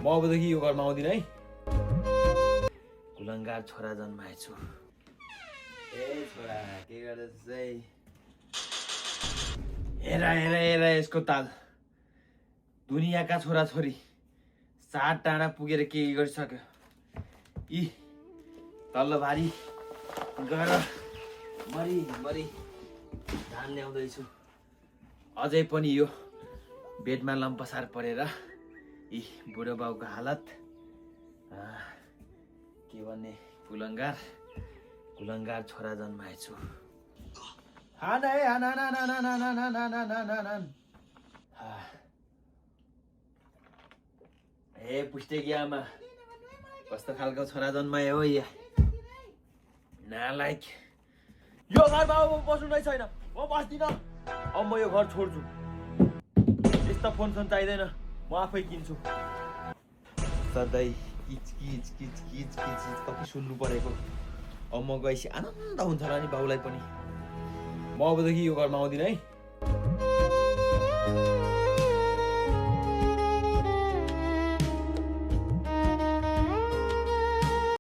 म अबदेखि यो घरमा आउँदिन है। कुलङ्गार छोरा जन्माएछु। ए छोरा के गर्दैछस् है? हेर हेर हेर यसको ताल। दुनियाँका छोराछोरी सात टाढा पुगेर के गरिसक्यो। यी तल्लो भारी गएर मरी धान ल्याउँदैछु। अझै पनि यो बेडमा लम्पसार परेर यी बुढो बाउको हालत के भन्ने। कुलङ्गार छोरा जन्माएछु। हान है हान हान हान हान हान हान हान हान हान हान। ए पुष्टेकी आमा कस्तो खालको छोरा जन्मायो हो या नालायक। यो घरमा अब बस्नु नै छैन, म बस्दिन। अब म यो घर छोड्छु। यस्तो फोन चाहिँदैन, म आफै किन्छु। सधैँ किच कति सुन्नु परेको। अब म गएपछि आनन्द हुन्छ होला नि बाउलाई पनि। म अबदेखि यो घरमा आउँदिन है।